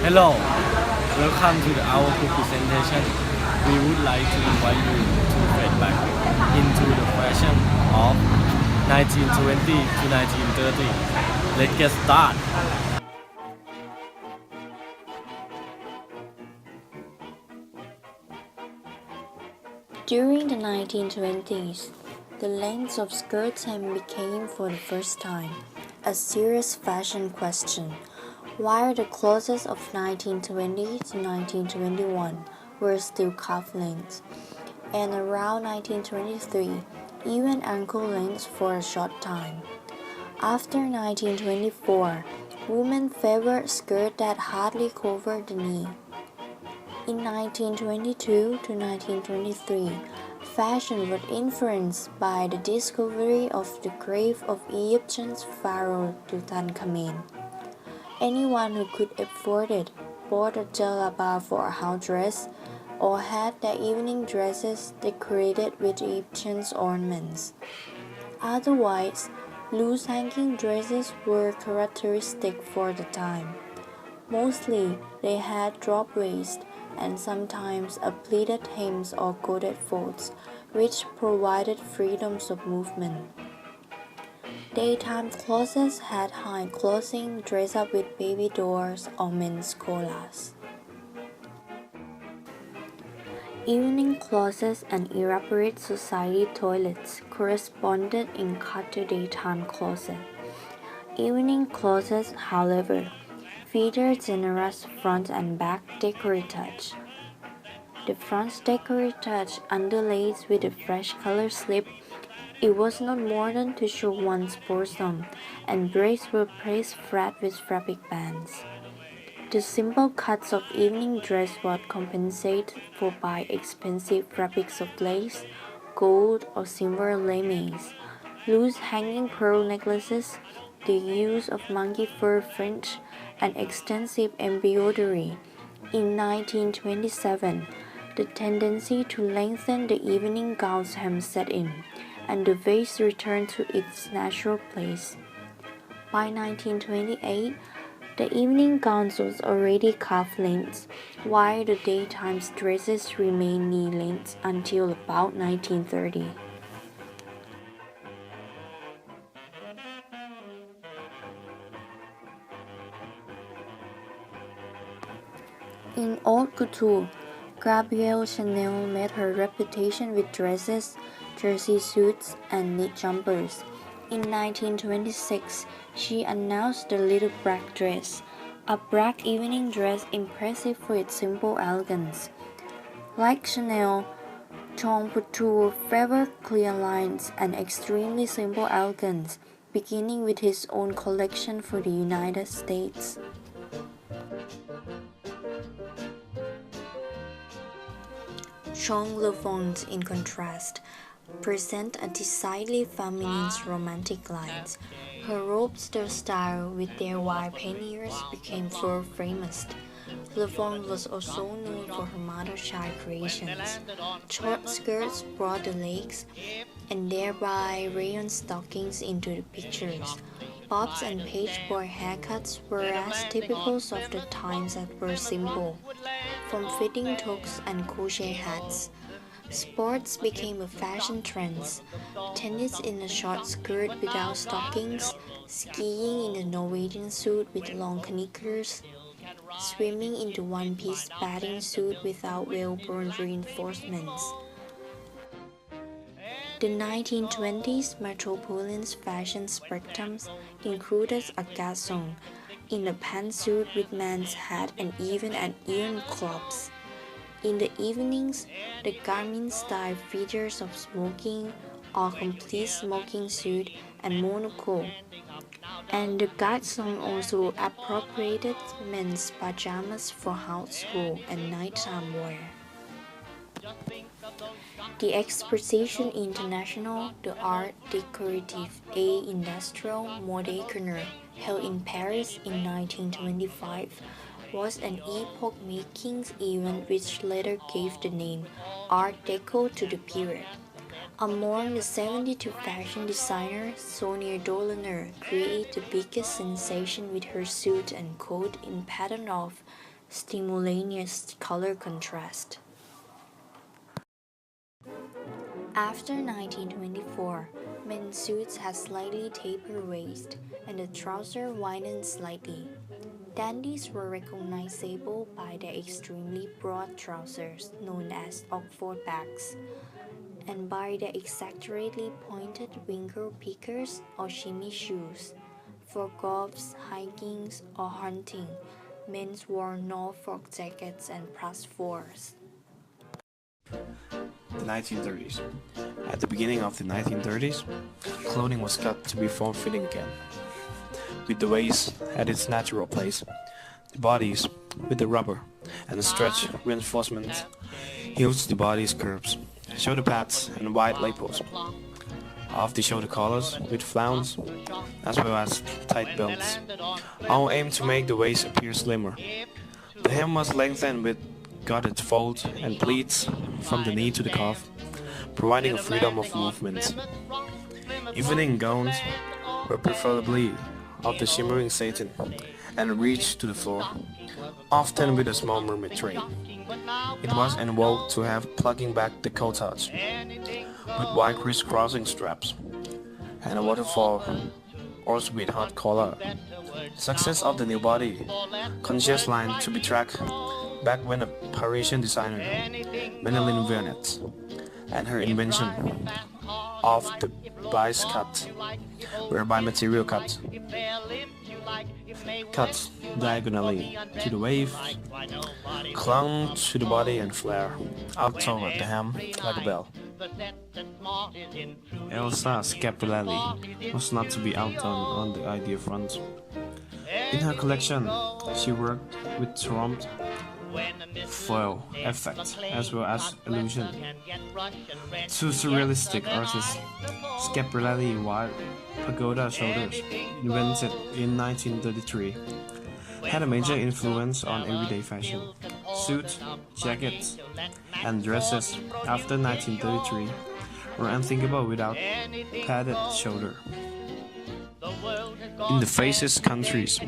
Hello, welcome to our presentation. We would like to invite you to get back into the fashion of 1920 to 1930. Let's get started. During the 1920s, the length of skirts hem became for the first time a serious fashion question, while the clothes of 1920 to 1921 were still cuff length, and around 1923, even ankle length for a short time. After 1924, women favored skirts that hardly covered the knee. In 1922 to 1923, fashion was influenced by the discovery of the grave of Egyptian pharaoh Tutankhamen. Anyone who could afford it bought a jalaba for a house dress or had their evening dresses decorated with Egyptian ornaments. Otherwise, loose hanging dresses were characteristic for the time. Mostly, they had drop waist and sometimes a pleated hems or coated folds, which provided freedoms of movement. Daytime clothes had high clothing dressed up with baby dolls or men's collars. Evening clothes and elaborate society toilets corresponded in cut to daytime clothes. Evening clothes, however, feature generous front and back decorative touch. The front decorative touch underlaid with a fresh color slip. It was not modern to show one's bosom, and braids were placed flat with fabric bands. The simple cuts of evening dress were compensated for by expensive fabrics of lace, gold, or silver lames, loose hanging pearl necklaces, the use of monkey fur fringe, and extensive embroidery. In 1927, the tendency to lengthen the evening gown's hem set in, and the waist returned to its natural place. By 1928, the evening gowns was already cuff length, while the daytime dresses remained knee length until about 1930. In haute couture, Gabrielle Chanel made her reputation with dresses, jersey suits, and knit jumpers. In 1926, she announced the Little Black Dress, a black evening dress impressive for its simple elegance. Like Chanel, Jean Couture favored clear lines and extremely simple elegance, beginning with his own collection for the United States. Jean Lefont, in contrast, present a decidedly feminine romantic lines. Her robes, their style, with their wide panniers, became world famous. Lefont was also known for her mother-child creations. Short skirts brought the legs, and thereby rayon stockings into the pictures. Bobs and pageboy haircuts were as typical of the times that were simple, from fitting toques and crochet hats. Sports became a fashion trend. Tennis in a short skirt without stockings, skiing in a Norwegian suit with long knickers, swimming into one-piece bathing suit without well-worn reinforcements. The 1920s metropolitan fashion spectrum included a garçon in a pantsuit with man's hat and even an iron clubs. In the evenings, the garment style features of smoking or complete smoking suit and monocle, and the garçon also appropriated men's pajamas for household and nighttime wear. The Exposition International de Art Décoratif et Industriel Moderne, held in Paris in 1925, was an epoch-making event which later gave the name Art Deco to the period. Among the 72 fashion designers, Sonia Dolaner created the biggest sensation with her suit and coat in pattern of stimultaneous color contrast. After 1924, men's suits had slightly tapered waist and the trouser widened slightly. Dandies were recognizable by their extremely broad trousers known as Oxford backs, and by their exaggeratedly pointed winkle pickers or shimmy shoes. For golfs, hiking, or hunting, men wore Norfolk jackets and +4s. The 1930s. At the beginning of the 1930s, clothing was cut to be form-fitting again. With the waist at its natural place, the bodies with the rubber and the stretch reinforcement heals the body's curves, shoulder pads and wide lapels, off the shoulder collars with flounce, as well as tight belts, all aimed to make the waist appear slimmer. The hem was lengthened with gutted folds and pleats from the knee to the calf, providing a freedom of movement. Evening gowns were preferably of the shimmering satin and reached to the floor, often with a small mermaid train. It was en vogue to have plugging back the corsage with wide crisscrossing straps and a waterfall or sweetheart collar. The success of the new body conscious line to be tracked back when a Parisian designer, Madeline Vernet, and her invention of the bias cut, whereby material cut diagonally to the waist, clung to the body and flare out toward the hem like a bell. Elsa Schiaparelli was not to be outdone on the idea front. In her collection, she worked with trumped foil effect as well as illusion. Two surrealistic artists, Schiaparelli wide pagoda shoulders, invented in 1933, had a major influence on everyday fashion. Suits, jackets, and dresses after 1933 were unthinkable without padded shoulder. In the fascist countries,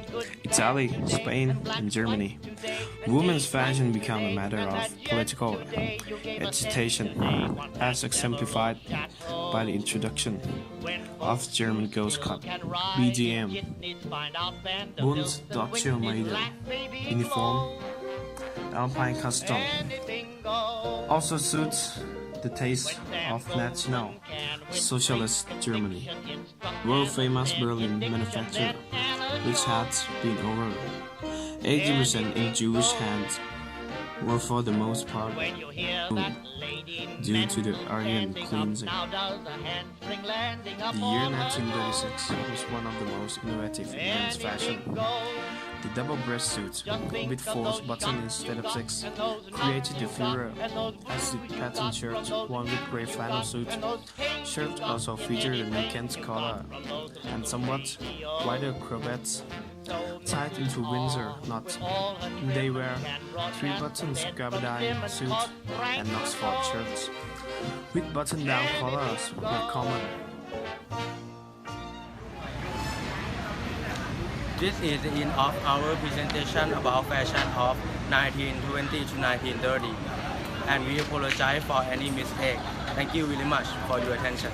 Italy, Spain, and Germany, women's fashion became a matter of political agitation, as exemplified by the introduction of German Ghost Club (BGM), Bund Deutsche Mädel uniform, Alpine custom, also suits the taste of National Socialist Germany. World-famous Berlin manufacturer, which had been over 80% in Jewish hands, were for the most part due to the Aryan cleansing. The year 1936 was one of the most innovative in men's fashion. The double-breast suit, with 4 buttons instead of 6, created the furor as the pattern shirt, one with grey flannel suit. Shirt also featured a naked collar and somewhat wider cravats tied into Windsor knots. They wear 3-button gabardine suit and Oxford shirts, with button-down collars were common. This is the end of our presentation about fashion of 1920 to 1930, and we apologize for any mistake. Thank you very much for your attention.